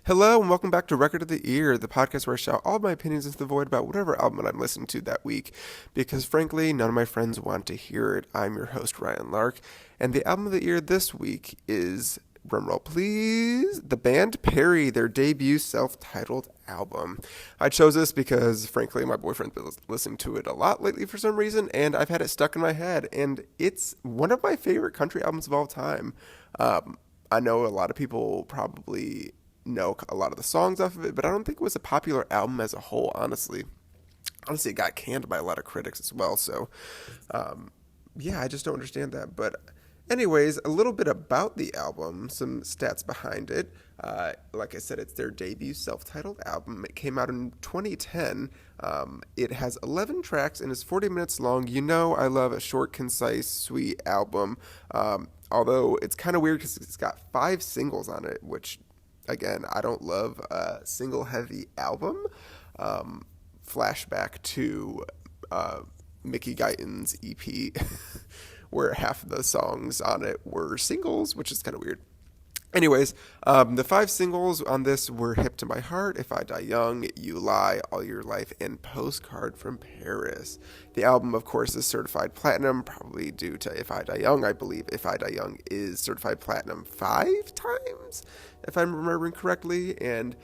Hello and welcome back to Record of the Ear, the podcast where I shout all my opinions into the void about whatever album I'm listening to that week, because frankly, none of my friends want to hear it. I'm your host, Ryan Lark, and the album of the year this week is, drumroll please, the band Perry, their debut self-titled album. I chose this because, frankly, my boyfriend's been listening to it a lot lately for some reason, and I've had it stuck in my head, and it's one of my favorite country albums of all time. I know a lot of people probably know a lot of the songs off of it, but I don't think it was a popular album as a whole, honestly. Honestly, it got canned by a lot of critics as well, so yeah, I just don't understand that. But anyways, a little bit about the album, some stats behind it. Like I said, it's their debut self-titled album. It came out in 2010. It has 11 tracks and is 40 minutes long. You know I love a short, concise, sweet album, although it's kind of weird because it's got 5 singles on it, which again, I don't love a single-heavy album. Flashback to Mickey Guyton's EP, where half of the songs on it were singles, which is kind of weird. Anyways, the 5 singles on this were Hip to My Heart, If I Die Young, You Lie, All Your Life, and Postcard from Paris. The album, of course, is certified platinum, probably due to If I Die Young. I believe If I Die Young is certified platinum 5 times, if I'm remembering correctly, and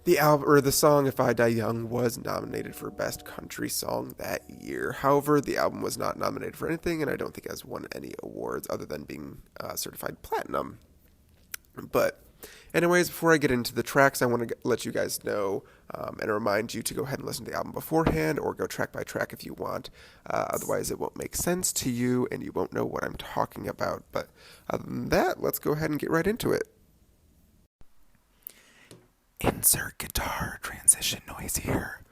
the album, or the song If I Die Young, was nominated for Best Country Song that year. However, the album was not nominated for anything, and I don't think it has won any awards other than being certified platinum. But anyways, before I get into the tracks, I want to let you guys know and remind you to go ahead and listen to the album beforehand or go track by track if you want. Otherwise, it won't make sense to you and you won't know what I'm talking about. But other than that, let's go ahead and get right into it. Insert guitar transition noise here.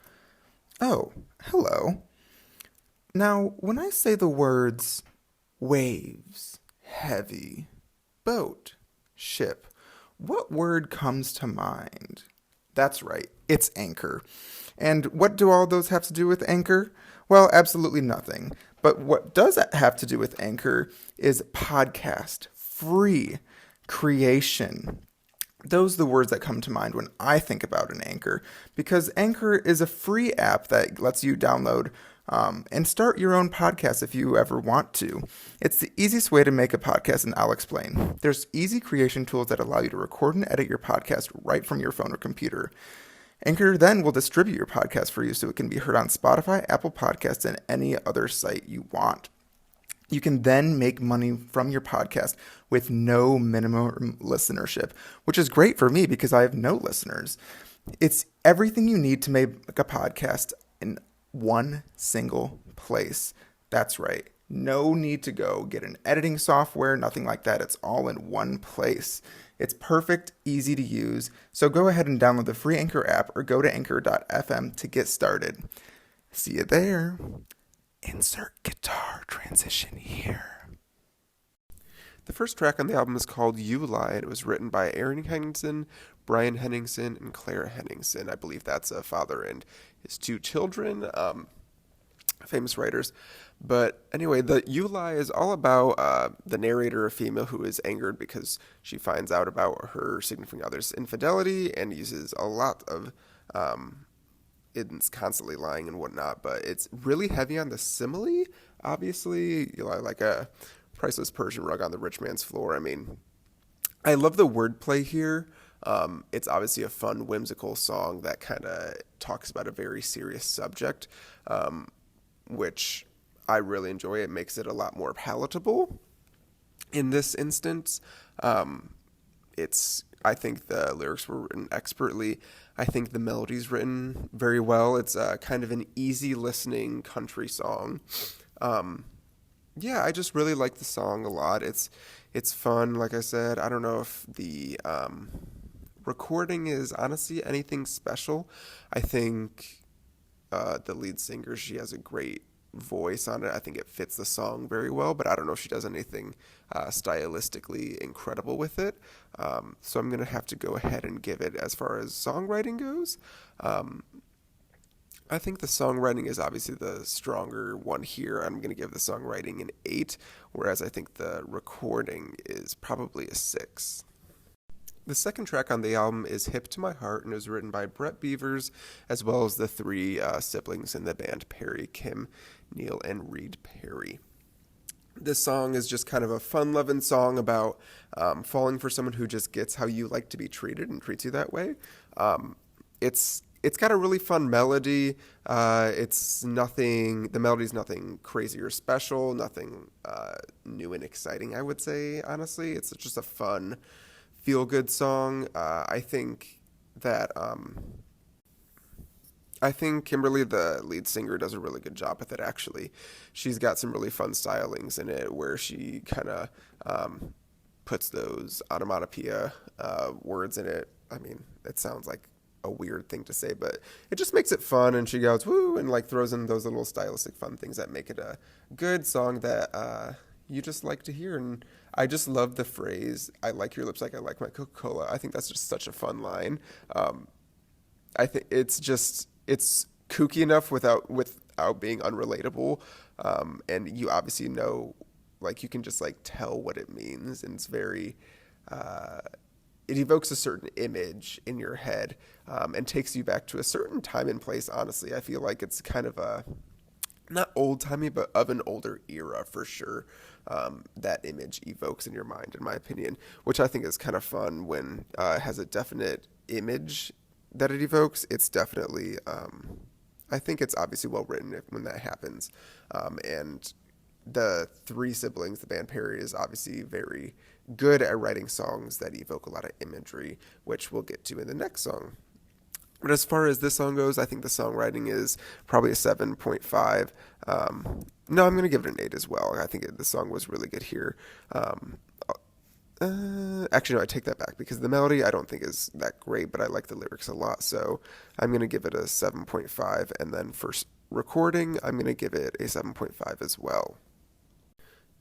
Oh, hello. Now, when I say the words waves, heavy, boat, ship, what word comes to mind? That's right, it's anchor. And what do all those have to do with anchor? Well, absolutely nothing. But what does have to do with anchor is podcast, free, creation. Those are the words that come to mind when I think about an Anchor, because Anchor is a free app that lets you download and start your own podcast if you ever want to. It's the easiest way to make a podcast, and I'll explain. There's easy creation tools that allow you to record and edit your podcast right from your phone or computer. Anchor then will distribute your podcast for you so it can be heard on Spotify, Apple Podcasts, and any other site you want. You can then make money from your podcast with no minimum listenership, which is great for me because I have no listeners. It's everything you need to make a podcast in one single place. That's right. No need to go get an editing software, nothing like that. It's all in one place. It's perfect, easy to use. So go ahead and download the free Anchor app or go to anchor.fm to get started. See you there. Insert guitar transition here. The first track on the album is called You Lie, and it was written by Aaron Henningsen, Brian Henningsen, and Clara Henningsen. I believe that's a father and his 2 children, famous writers. But anyway, the You Lie is all about the narrator, a female who is angered because she finds out about her significant other's infidelity and uses a lot of it's constantly lying and whatnot, but it's really heavy on the simile. Obviously, you know, like a priceless Persian rug on the rich man's floor. I mean, I love the wordplay here. It's obviously a fun, whimsical song that kind of talks about a very serious subject, which I really enjoy. It makes it a lot more palatable. In this instance, I think the lyrics were written expertly. I think the melody's written very well. It's kind of an easy listening country song. Yeah, I just really like the song a lot. It's fun, like I said. I don't know if the recording is honestly anything special. I think the lead singer, she has a great voice on it. I think it fits the song very well, but I don't know if she does anything stylistically incredible with it. So I'm going to have to go ahead and give it, as far as songwriting goes, I think the songwriting is obviously the stronger one here. I'm going to give the songwriting an 8, whereas I think the recording is probably a 6. The second track on the album is Hip to My Heart and it was written by Brett Beavers as well as the three siblings in the band Perry, Kim, Neil, and Reed Perry. This song is just kind of a fun-loving song about falling for someone who just gets how you like to be treated and treats you that way. It's got a really fun melody. The melody's nothing crazy or special, nothing new and exciting, I would say, honestly. It's just a fun, feel-good song. I think Kimberly, the lead singer, does a really good job with it, actually. She's got some really fun stylings in it where she kind of puts those onomatopoeia words in it. I mean, it sounds like a weird thing to say, but it just makes it fun, and she goes, woo, and like throws in those little stylistic fun things that make it a good song that you just like to hear. And I just love the phrase, I like your lips like I like my Coca-Cola. I think that's just such a fun line. I think it's kooky enough without being unrelatable, and you obviously know, like you can just like tell what it means, and it's very it evokes a certain image in your head, and takes you back to a certain time and place. Honestly, I feel like it's kind of a not old timey, but of an older era for sure. That image evokes in your mind, in my opinion, which I think is kind of fun when it has a definite image that it evokes. It's definitely, I think it's obviously well written when that happens. And the three siblings, the band Perry, is obviously very good at writing songs that evoke a lot of imagery, which we'll get to in the next song. But as far as this song goes, I think the songwriting is probably a 7.5. No, I'm going to give it an 8 as well. I think the song was really good here. Actually, no, I take that back because the melody I don't think is that great, but I like the lyrics a lot. So I'm going to give it a 7.5. And then for recording, I'm going to give it a 7.5 as well.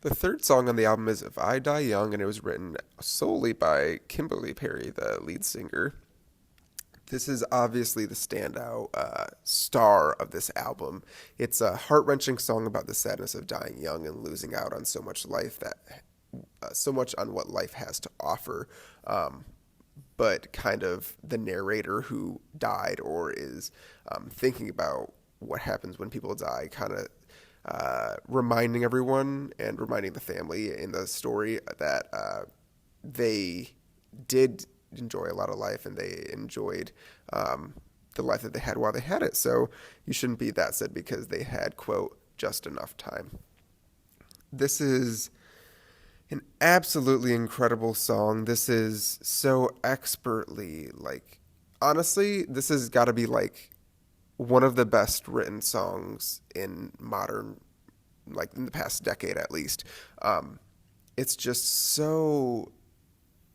The third song on the album is If I Die Young, and it was written solely by Kimberly Perry, the lead singer. This is obviously the standout star of this album. It's a heart-wrenching song about the sadness of dying young and losing out on so much on what life has to offer. But kind of the narrator who died or is thinking about what happens when people die, kind of reminding everyone and reminding the family in the story that they did enjoy a lot of life and they enjoyed the life that they had while they had it. So you shouldn't be that sad because they had, quote, just enough time. This is an absolutely incredible song. This is so expertly, like, honestly, this has got to be like one of the best written songs in modern, like in the past decade at least. It's just so,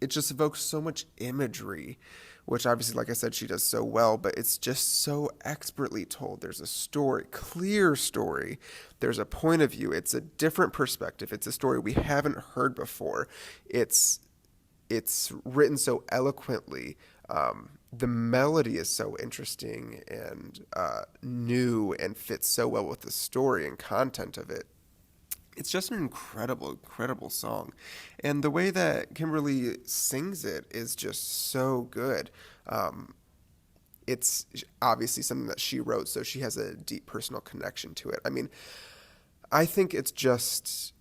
it just evokes so much imagery, which obviously, like I said, she does so well, but it's just so expertly told. There's a story, clear story. There's a point of view. It's a different perspective. It's a story we haven't heard before. It's written so eloquently. The melody is so interesting and new and fits so well with the story and content of it. It's just an incredible, incredible song. And the way that Kimberly sings it is just so good. It's obviously something that she wrote, so she has a deep personal connection to it. I mean, I think it's just,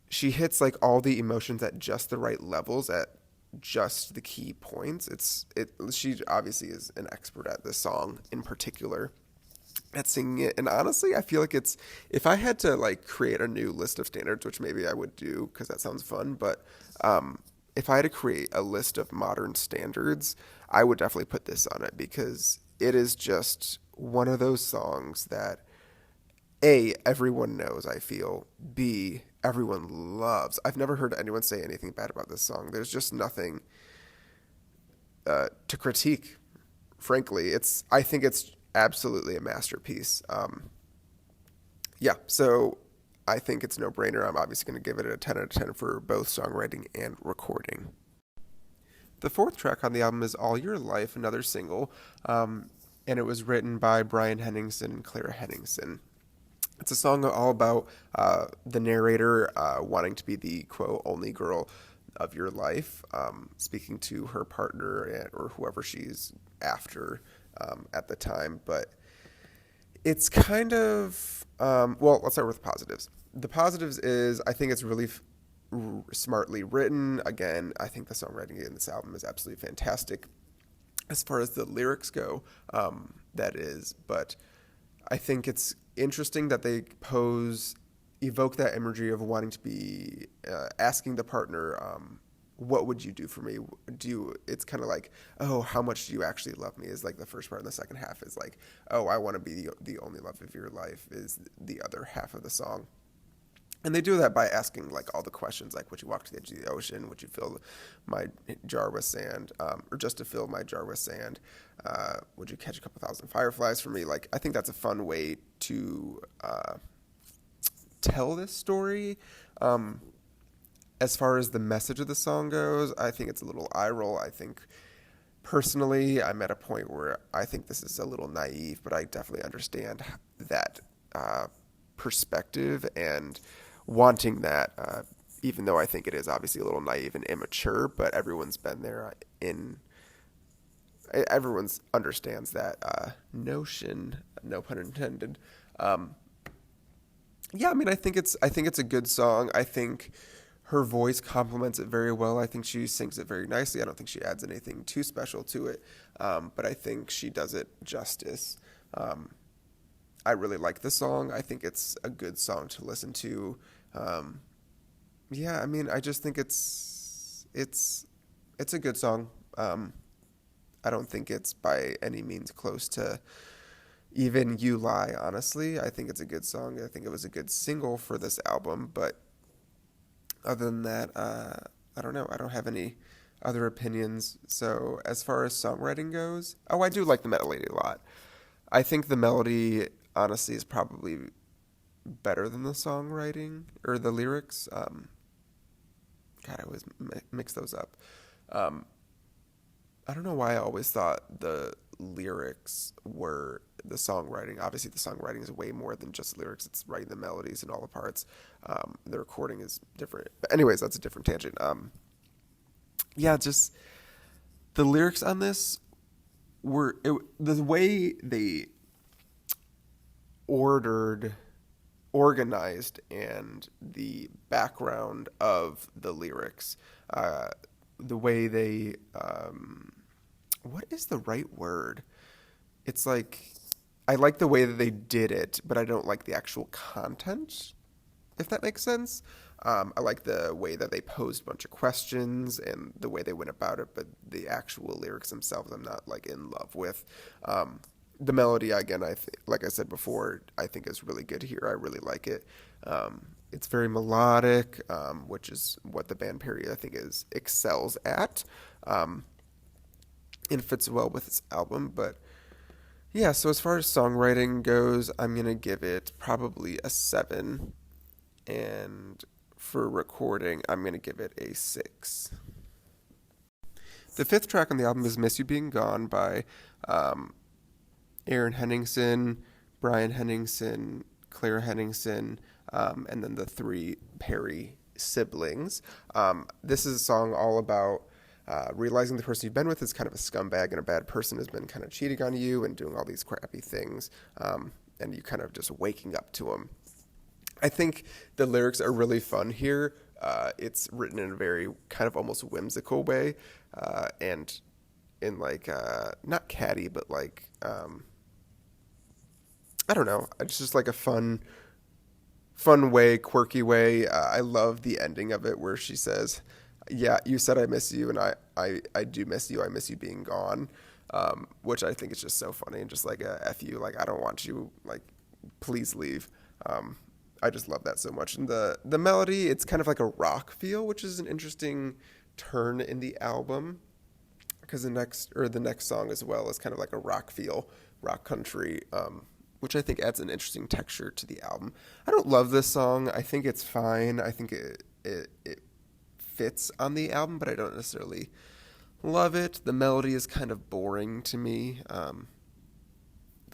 she hits like all the emotions at just the right levels at just the key points. She obviously is an expert at this song in particular, at singing it. And honestly, I feel like it's, if I had to like create a new list of standards, which maybe I would do because that sounds fun, but if I had to create a list of modern standards, I would definitely put this on it because it is just one of those songs that A, everyone knows, I feel, B, everyone loves. I've never heard anyone say anything bad about this song. There's just nothing to critique, frankly. I think it's absolutely a masterpiece. So I think it's no brainer. I'm obviously going to give it a 10 out of 10 for both songwriting and recording. The fourth track on the album is All Your Life, another single, and it was written by Brian Henningsen and Clara Henningsen. It's a song all about the narrator wanting to be the, quote, only girl of your life, speaking to her partner or whoever she's after at the time. But it's kind of, well, let's start with the positives. The positives is I think it's really smartly written. Again, I think the songwriting in this album is absolutely fantastic. As far as the lyrics go, that is. But I think it's interesting that they evoke that imagery of wanting to be asking the partner, what would you do for me? It's kind of like, oh, how much do you actually love me is like the first part, and the second half is like, oh, I want to be the only love of your life is the other half of the song. And they do that by asking like all the questions, like would you walk to the edge of the ocean? Would you fill my jar with sand? Or just to fill my jar with sand? Would you catch a couple thousand fireflies for me? Like, I think that's a fun way to tell this story. As far as the message of the song goes, I think it's a little eye roll. I think personally, I'm at a point where I think this is a little naive, but I definitely understand that perspective and wanting that, even though I think it is obviously a little naive and immature, but everyone's been there everyone understands that notion, no pun intended. Yeah, I mean, I think it's a good song. I think her voice complements it very well. I think she sings it very nicely. I don't think she adds anything too special to it, but I think she does it justice. I really like the song. I think it's a good song to listen to. Yeah, I mean, I just think it's a good song. I don't think it's by any means close to even You Lie, honestly. I think it's a good song. I think it was a good single for this album, but other than that, I don't know. I don't have any other opinions. So as far as songwriting goes, I do like the melody a lot. I think the melody, honestly, is probably better than the songwriting or the lyrics. God, I always mix those up. I don't know why I always thought the lyrics were the songwriting. Obviously, the songwriting is way more than just lyrics. It's writing the melodies and all the parts. The recording is different. But anyways, that's a different tangent. Yeah, just the lyrics on this the way they organized and the background of the lyrics, the way they, what is the right word? It's like, I like the way that they did it, but I don't like the actual content, if that makes sense. I like the way that they posed a bunch of questions and the way they went about it, but the actual lyrics themselves, I'm not like in love with. The melody, again, like I said before, I think is really good here. I really like it. It's very melodic, which is what the band Perry, I think, excels at. And fits well with this album. But yeah, so as far as songwriting goes, I'm going to give it probably a 7. And for recording, I'm going to give it a 6. The 5th track on the album is Miss You Being Gone by Aaron Henningsen, Brian Henningsen, Claire Henningsen, and then the 3 Perry siblings. This is a song all about realizing the person you've been with is kind of a scumbag and a bad person, has been kind of cheating on you and doing all these crappy things, and you kind of just waking up to them. I think the lyrics are really fun here. It's written in a very kind of almost whimsical way, and in like not catty, but like I don't know. It's just like a fun way, quirky way. I love the ending of it where she says, "Yeah, you said I miss you, and I do miss you. I miss you being gone," which I think is just so funny and just like a F you, like I don't want you, like please leave. I just love that so much. And the melody, it's kind of like a rock feel, which is an interesting turn in the album, because the next song as well is kind of like a rock feel, rock country, which I think adds an interesting texture to the album. I don't love this song. I think it's fine. I think it fits on the album, but I don't necessarily love it. The melody is kind of boring to me.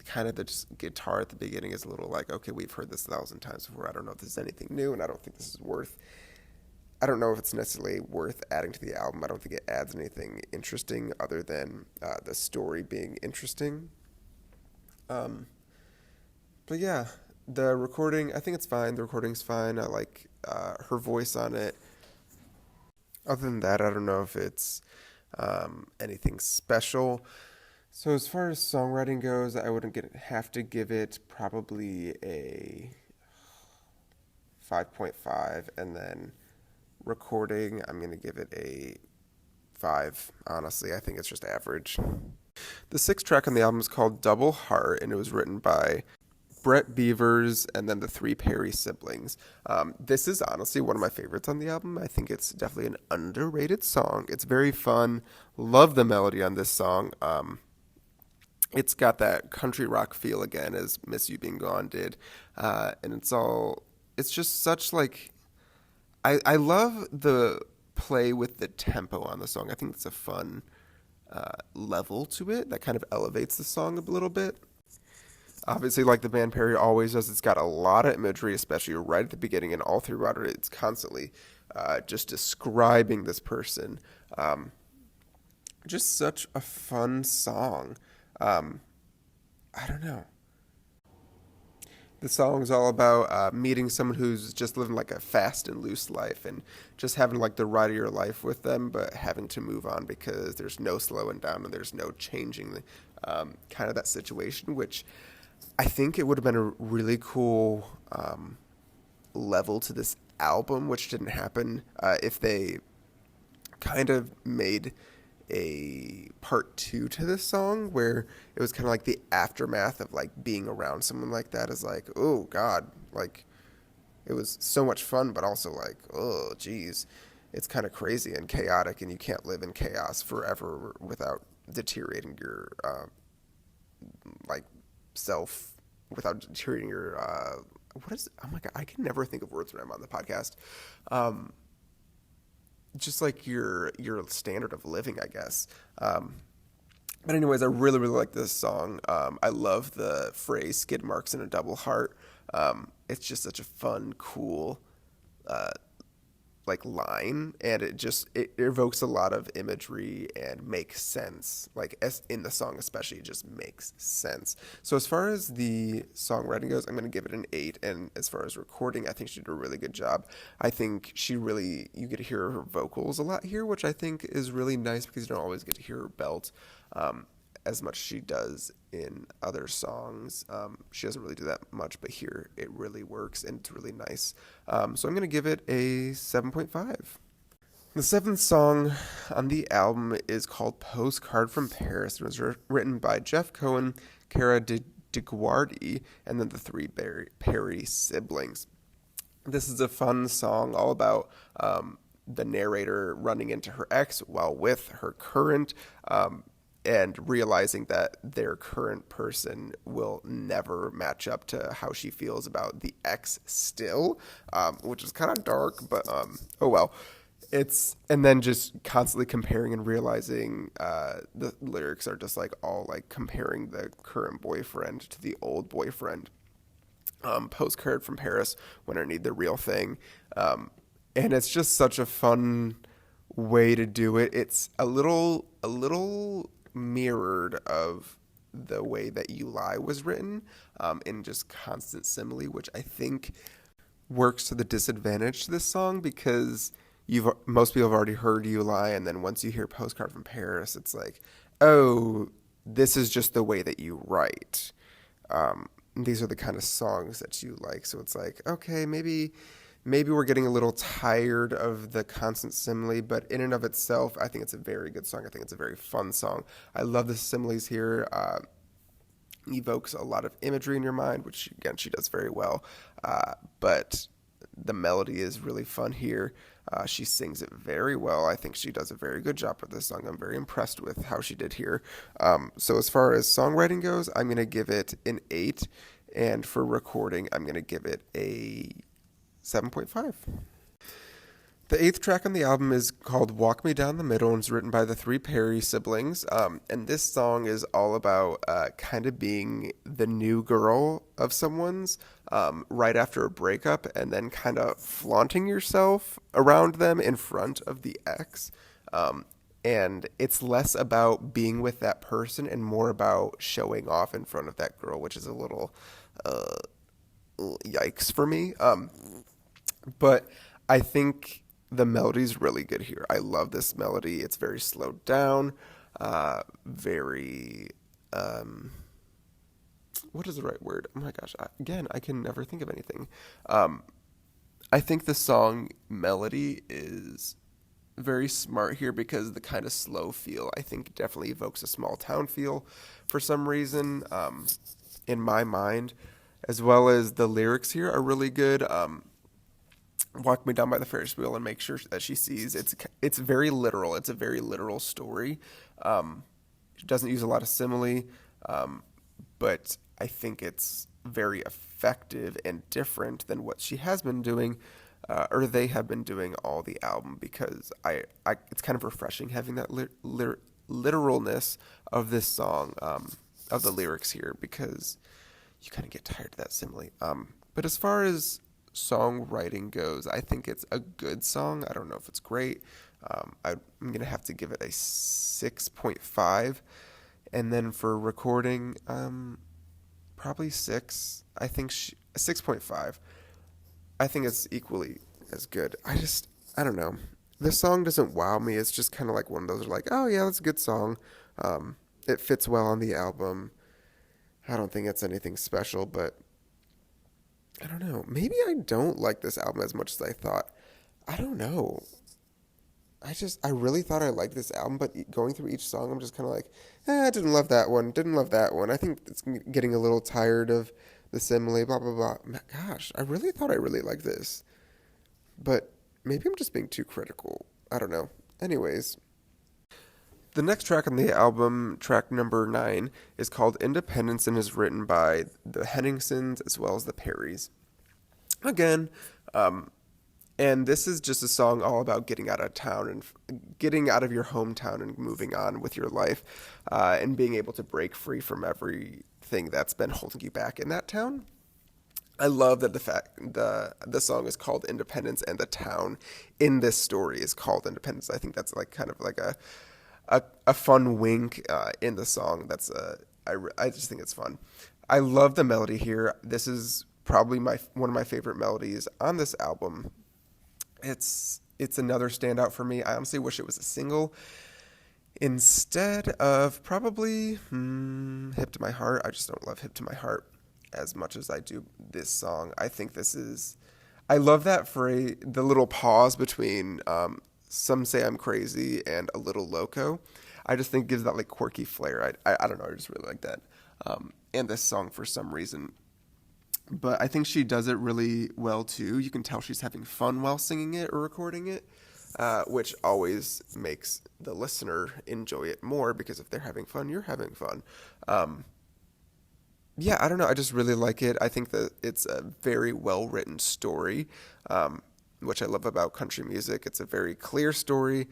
Kind of the just guitar at the beginning is a little like, okay, we've heard this 1,000 times before. I don't know if this is anything new, and I don't think this is worth I don't know if it's necessarily worth adding to the album. I don't think it adds anything interesting other than the story being interesting. Um, but yeah, the recording, I think it's fine. The recording's fine. I like her voice on it. Other than that, I don't know if it's anything special. So as far as songwriting goes, I wouldn't have to give it probably a 5.5, and then recording, I'm going to give it a 5. Honestly, I think it's just average. The sixth track on the album is called Double Heart, and it was written by Brett Beavers and then the three Perry siblings. This is honestly one of my favorites on the album. I think it's definitely an underrated song. It's very fun. Love the melody on this song. It's got that country rock feel again, as Miss You Being Gone did. And it's just such like, I love the play with the tempo on the song. I think it's a fun level to it that kind of elevates the song a little bit. Obviously, like the band Perry always does, it's got a lot of imagery, especially right at the beginning and all throughout it. It's constantly just describing this person. Just such a fun song. I don't know. The song's all about meeting someone who's just living like a fast and loose life and just having like the ride of your life with them, but having to move on because there's no slowing down and there's no changing kind of that situation, which I think it would have been a really cool level to this album, which didn't happen if they kind of made a part 2 to this song where it was kind of like the aftermath of like being around someone like that is like, oh God, like it was so much fun, but also like, oh geez, it's kind of crazy and chaotic and you can't live in chaos forever without deteriorating your like self, without deteriorating your what is, oh my God, I can never think of words when I'm on the podcast. Just like your standard of living, I guess. But anyways, I really, really like this song. I love the phrase "Skidmarks in a double heart." It's just such a fun, cool, like line, and it evokes a lot of imagery and makes sense. Like as in the song, especially, it just makes sense. So as far as the songwriting goes, I'm going to give it an 8. And as far as recording, I think she did a really good job. I think you get to hear her vocals a lot here, which I think is really nice because you don't always get to hear her belt as much as she does in other songs. She doesn't really do that much, but here it really works and it's really nice. So I'm going to give it a 7.5. The seventh song on the album is called Postcard from Paris. It was written by Jeff Cohen, Cara DeGuardi, and then the three Perry siblings. This is a fun song all about the narrator running into her ex while with her current, and realizing that their current person will never match up to how she feels about the ex still, which is kind of dark, but oh well. And then just constantly comparing and realizing the lyrics are just like all like comparing the current boyfriend to the old boyfriend. Postcard from Paris, when I need the real thing. And it's just such a fun way to do it. It's a little mirrored of the way that You Lie was written, in just constant simile, which I think works to the disadvantage to this song because most people have already heard You Lie, and then once you hear Postcard from Paris, it's like, oh, this is just the way that you write. These are the kind of songs that you like, so it's like, okay, maybe we're getting a little tired of the constant simile, but in and of itself, I think it's a very good song. I think it's a very fun song. I love the similes here. Evokes a lot of imagery in your mind, which again, she does very well. But the melody is really fun here. She sings it very well. I think she does a very good job with this song. I'm very impressed with how she did here. So as far as songwriting goes, I'm going to give it an 8. And for recording, I'm going to give it a 7.5. The eighth track on the album is called Walk Me Down the Middle and is written by the three Perry siblings. And this song is all about kind of being the new girl of someone's right after a breakup and then kind of flaunting yourself around them in front of the ex. And it's less about being with that person and more about showing off in front of that girl, which is a little yikes for me. But I think the melody's really good here. I love this melody. It's very slowed down, very, what is the right word? Oh my gosh. I can never think of anything. I think the song melody is very smart here because the kind of slow feel, I think, definitely evokes a small town feel for some reason, in my mind, as well as the lyrics here are really good. Walk me down by the Ferris wheel and make sure that she sees. It's very literal. It's a very literal story. It doesn't use a lot of simile, but I think it's very effective and different than what she has been doing, or they have been doing all the album, because it's kind of refreshing having that literalness of this song, of the lyrics here, because you kind of get tired of that simile. But as far as songwriting goes, I think it's a good song. I don't know if it's great. I'm going to have to give it a 6.5. And then for recording, probably 6. I think 6.5. I think it's equally as good. I don't know. This song doesn't wow me. It's just kind of like one of those like, oh yeah, that's a good song. It fits well on the album. I don't think it's anything special, but I don't know. Maybe I don't like this album as much as I thought. I don't know. I really thought I liked this album, but going through each song, I'm just kind of like, I didn't love that one. Didn't love that one. I think it's getting a little tired of the simile, blah, blah, blah. Gosh, I really thought I really liked this. But maybe I'm just being too critical. I don't know. Anyways, the next track on the album, track number 9, is called Independence and is written by the Henningsons as well as the Perrys. Again, and this is just a song all about getting out of town and getting out of your hometown and moving on with your life, and being able to break free from everything that's been holding you back in that town. I love that the song is called Independence and the town in this story is called Independence. I think that's like kind of like a fun wink in the song. I just think it's fun. I love the melody here. This is probably one of my favorite melodies on this album. It's another standout for me. I honestly wish it was a single instead of probably Hip to My Heart. I just don't love Hip to My Heart as much as I do this song. I think I love that phrase, the little pause between Some Say I'm Crazy and A Little Loco. I just think it gives that like quirky flair. I don't know, I just really like that. And this song for some reason. But I think she does it really well too. You can tell she's having fun while singing it or recording it, which always makes the listener enjoy it more, because if they're having fun, you're having fun. Yeah, I don't know. I just really like it. I think that it's a very well-written story, which I love about country music. It's a very clear story,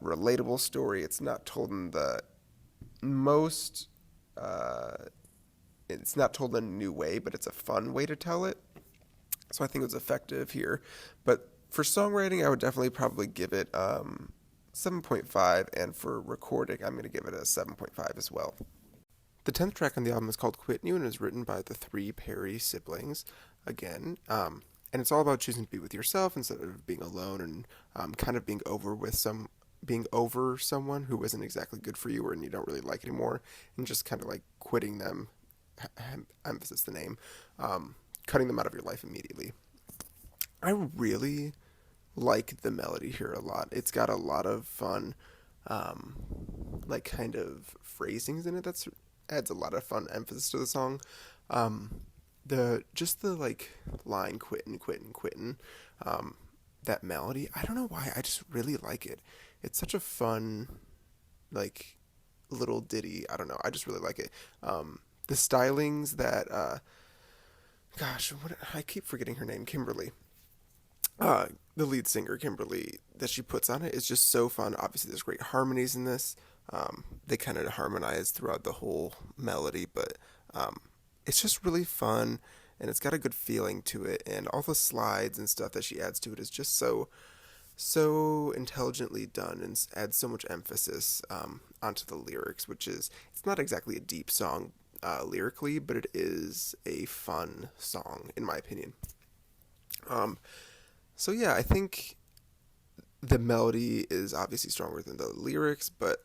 relatable story. It's not told in the most, it's not told in a new way, but it's a fun way to tell it. So I think it was effective here. But for songwriting, I would definitely probably give it 7.5. And for recording, I'm going to give it a 7.5 as well. The 10th track on the album is called Quittin' You and is written by the three Perry siblings again. And it's all about choosing to be with yourself instead of being alone, and kind of being over someone who isn't exactly good for you or and you don't really like anymore, and just kind of like quitting them, emphasis the name, cutting them out of your life immediately. I really like the melody here a lot. It's got a lot of fun, like kind of phrasings in it that's adds a lot of fun emphasis to the song. The like line quittin', that melody, I don't know why, I just really like it. It's such a fun like little ditty. I don't know, I just really like it. The stylings that I keep forgetting her name, Kimberly. the lead singer Kimberly that she puts on it is just so fun. Obviously, there's great harmonies in this. They kind of harmonize throughout the whole melody, but um, it's just really fun, and it's got a good feeling to it. And all the slides and stuff that she adds to it is just so intelligently done and adds so much emphasis onto the lyrics, which is it's not exactly a deep song lyrically, but it is a fun song in my opinion. Um, so yeah, I think the melody is obviously stronger than the lyrics, but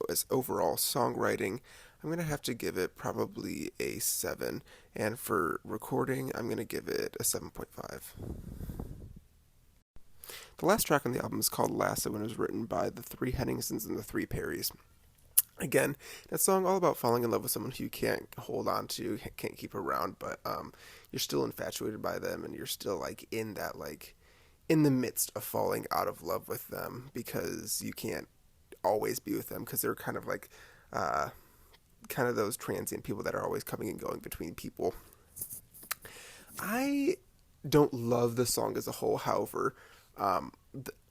as overall songwriting, I'm gonna have to give it probably a 7, and for recording, I'm gonna give it a 7.5. The last track on the album is called Lasso and was written by the three Henningsons and the three Perrys. Again, that song all about falling in love with someone who you can't hold on to, can't keep around, but you're still infatuated by them, and you're still like in that like in the midst of falling out of love with them because you can't always be with them because they're kind of like uh, kind of those transient people that are always coming and going between people. I don't love the song as a whole, however,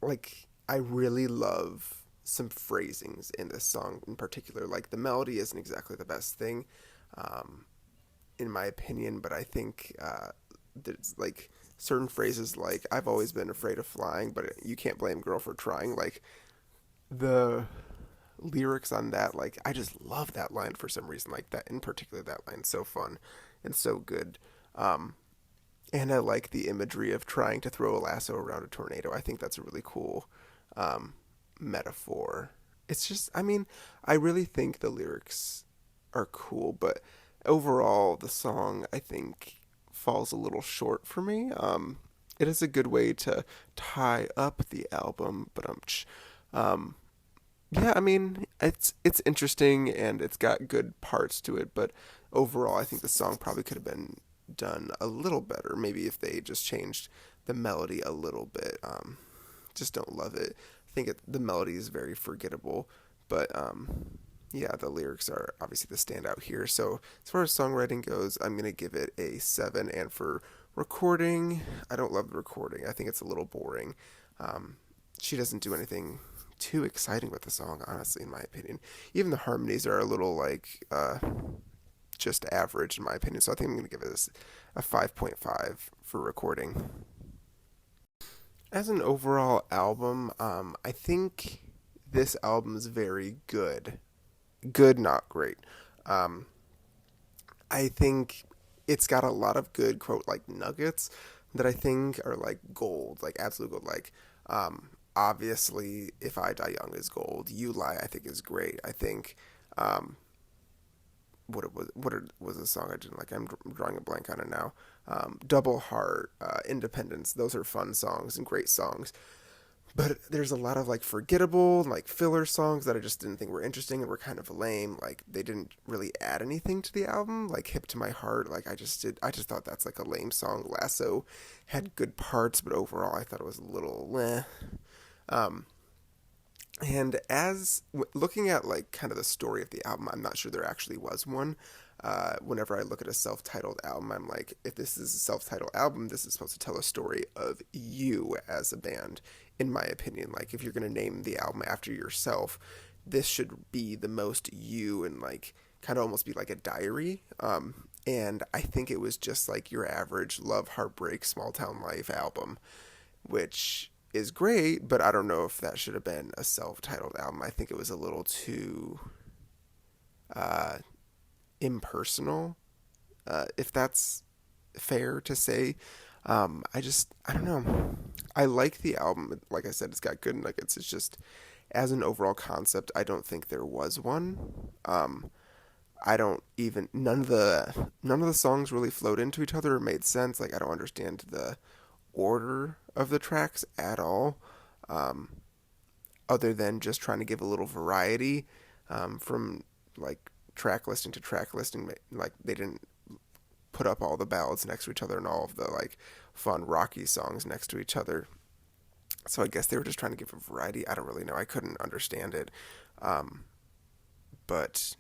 like I really love some phrasings in this song in particular. Like the melody isn't exactly the best thing, um, in my opinion, but I think there's like certain phrases like "I've always been afraid of flying, but you can't blame a girl for trying." Like the lyrics on that, like I just love that line for some reason. Like that in particular, that line's so fun and so good. Um, and I like the imagery of trying to throw a lasso around a tornado. I think that's a really cool um, metaphor. It's just, I mean, I really think the lyrics are cool, but overall, the song I think falls a little short for me. It is a good way to tie up the album, but yeah, I mean, it's interesting and it's got good parts to it, but overall, I think the song probably could have been done a little better. Maybe if they just changed the melody a little bit. Just don't love it. I think the melody is very forgettable, but yeah, the lyrics are obviously the standout here. So as far as songwriting goes, I'm gonna give it a 7. And for recording, I don't love the recording. I think it's a little boring. Um, she doesn't do anything too exciting with the song, honestly, in my opinion. Even the harmonies are a little like just average, in my opinion. So I think I'm gonna give it a 5.5 for recording. As an overall album, I think this album is very good. Good, not great. Um, I think it's got a lot of good quote like nuggets that I think are like gold, like absolute gold. Like, obviously, "If I Die Young" is gold. "You Lie" I think is great. I think um, what was the song I didn't like? I'm drawing a blank on it now. "Double Heart," "Independence." Those are fun songs and great songs. But there's a lot of like forgettable like filler songs that I just didn't think were interesting and were kind of lame. Like they didn't really add anything to the album. Like "Hip to My Heart," like I just thought that's like a lame song. "Lasso" had good parts, but overall I thought it was a little meh. Um, and as looking at like kind of the story of the album, I'm not sure there actually was one. Whenever I look at a self-titled album, I'm like, if this is a self-titled album, this is supposed to tell a story of you as a band, in my opinion. Like, if you're going to name the album after yourself, this should be the most you and like kind of almost be like a diary. And I think it was just like your average love, heartbreak, small town life album, which is great, but I don't know if that should have been a self-titled album. I think it was a little too uh, impersonal, if that's fair to say. I don't know. I like the album. Like I said, it's got good nuggets. It's just, as an overall concept, I don't think there was one. I don't even none of the songs really flowed into each other or made sense. Like I don't understand the order of the tracks at all, um, other than just trying to give a little variety from like track listing to track listing. Like they didn't put up all the ballads next to each other and all of the like fun rocky songs next to each other. So I guess they were just trying to give a variety. I don't really know. I couldn't understand it. Um, but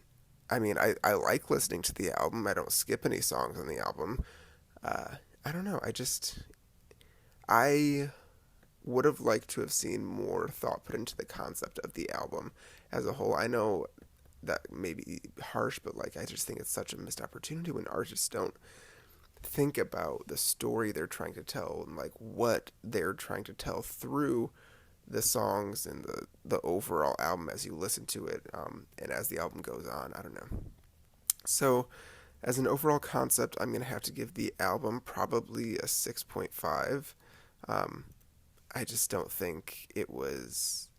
I mean, I like listening to the album. I don't skip any songs on the album. I don't know. I would have liked to have seen more thought put into the concept of the album as a whole. I know that may be harsh, but like I just think it's such a missed opportunity when artists don't think about the story they're trying to tell and like what they're trying to tell through the songs and the overall album as you listen to it, and as the album goes on. I don't know. So as an overall concept, I'm going to have to give the album probably a 6.5. Um, I just don't think it was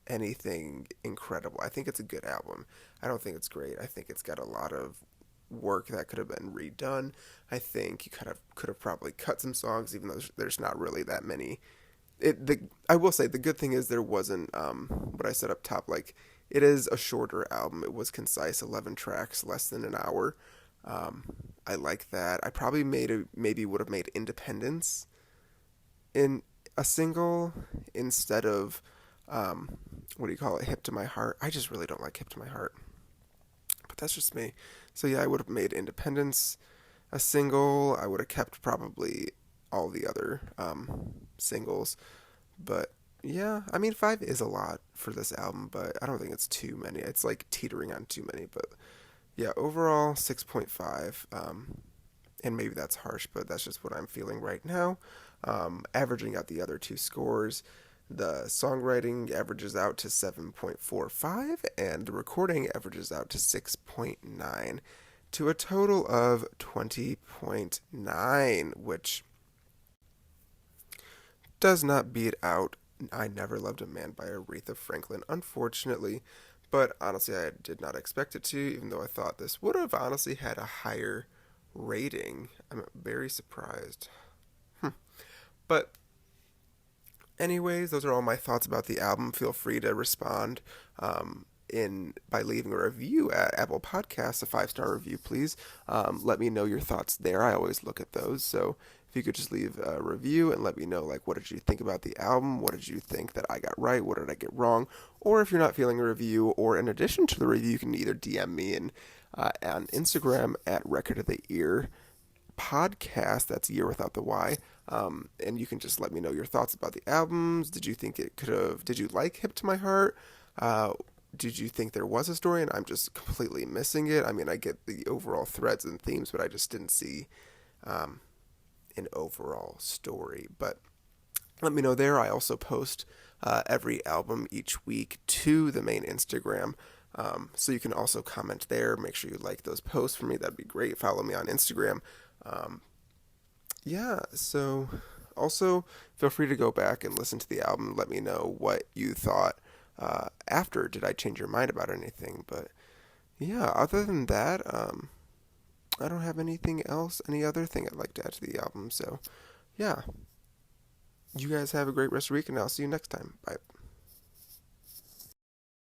anything incredible. I think it's a good album. I don't think it's great. I think it's got a lot of work that could have been redone. I think you could have probably cut some songs, even though there's not really that many. I will say the good thing is there wasn't what I said up top. Like it is a shorter album. It was concise, 11 tracks, less than an hour. I like that. I probably maybe would have made Independence in a single instead of what do you call it, Hip to My Heart. I just really don't like Hip to My Heart, but that's just me. So yeah, I would have made Independence a single. I would have kept probably all the other singles, but yeah, I mean 5 is a lot for this album, but I don't think it's too many. It's like teetering on too many, but yeah, overall 6.5. And maybe that's harsh, but that's just what I'm feeling right now. Averaging out the other two scores, the songwriting averages out to 7.45, and the recording averages out to 6.9, to a total of 20.9, which does not beat out I Never Loved a Man by Aretha Franklin, unfortunately. But honestly, I did not expect it to, even though I thought this would have honestly had a higher rating. I'm very surprised. But anyways, those are all my thoughts about the album. Feel free to respond in by leaving a review at Apple Podcasts, a 5-star review, please. Let me know your thoughts there. I always look at those. So if you could just leave a review and let me know, like, what did you think about the album? What did you think that I got right? What did I get wrong? Or if you're not feeling a review, or in addition to the review, you can either DM me on Instagram at Record of the Ear Podcast. That's Year without the Y. And you can just let me know your thoughts about the albums. Did you think it could have? Did you like Hip to My Heart? Did you think there was a story and I'm just completely missing it? I mean, I get the overall threads and themes, but I just didn't see an overall story. But let me know there. I also post every album each week to the main Instagram. So you can also comment there. Make sure you like those posts for me. That'd be great. Follow me on Instagram. Yeah, so also feel free to go back and listen to the album. Let me know what you thought after. Did I change your mind about anything? But yeah, other than that, I don't have anything else, any other thing I'd like to add to the album. So yeah, you guys have a great rest of the week, and I'll see you next time. Bye.